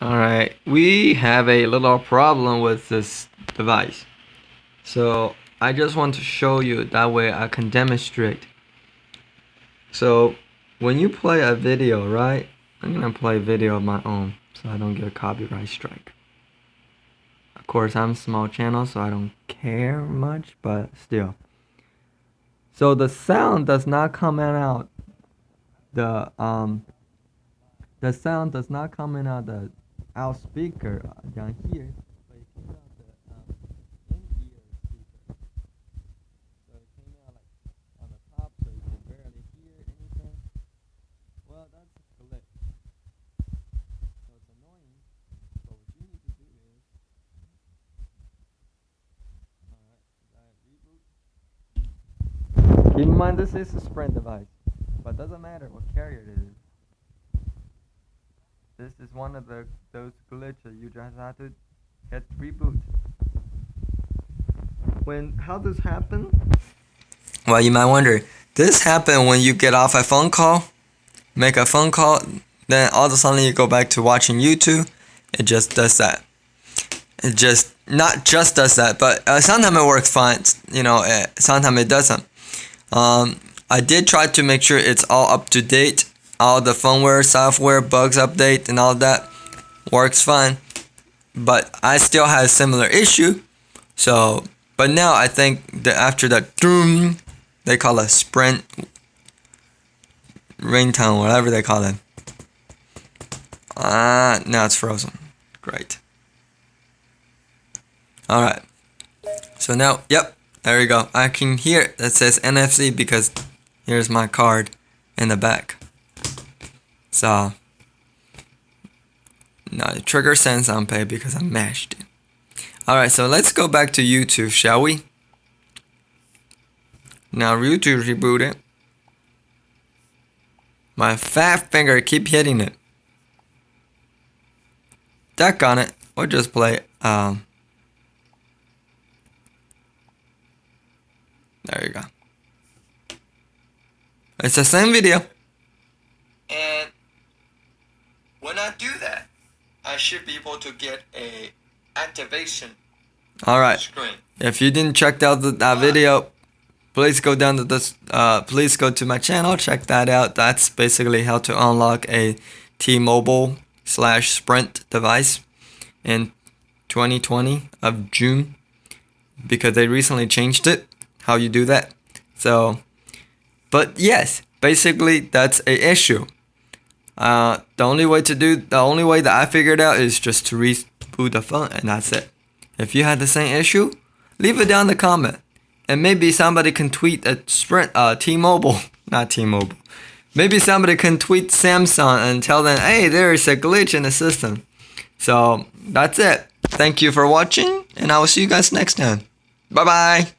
Alright, we have a little problem with this device. So I just want to show you, that way I can demonstrate. So when you play a video, right? I'm gonna play a video of my own so I don't get a copyright strike. Of course, I'm a small channel, so I don't care much, but still. So the sound does not come out. The sound does not come out the out speaker down here, but it came out the in-ear speaker. So it came out like on the top, so you can barely hear anything. Well, that's a glitch. So it's annoying. But what you need to do is, reboot. Keep in mind this is a Sprint device, but doesn't matter what carrier it is. This is one of those glitches. You just have to hit reboot. How does this happen? Well, you might wonder. This happens when you get off a phone call, make a phone call, then all of a sudden you go back to watching YouTube. It just does that. It just not just does that, but sometimes it works fine. You know, sometimes it doesn't. I did try to make sure it's all up to date. All the firmware, software, bugs update, and all that works fine. But I still have a similar issue. So, but now I think that after that, they call it Sprint ringtone, whatever they call it. Now it's frozen. Great. Alright. So now, yep, there we go. I can hear that says NFC because here's my card in the back. So, now the trigger sends unpaid because I mashed it. Alright, so let's go back to YouTube, shall we? Now YouTube reboot it. My fat finger keep hitting it. Duck on it. Or just play there you go. It's the same video. And when I do that, I should be able to get a activation screen. If you didn't check out that video, please go down to this. Please go to my channel. Check that out. That's basically how to unlock a T-Mobile/Sprint device in 2020 of June, because they recently changed it. How you do that? So, but yes, basically that's a issue. The only way that I figured out is just to reboot the phone, and that's it. If you had the same issue, leave it down in the comment, and maybe somebody can tweet at Sprint, T-Mobile, not T-Mobile. Maybe somebody can tweet Samsung and tell them, hey, there is a glitch in the system. So that's it. Thank you for watching, and I will see you guys next time. Bye bye.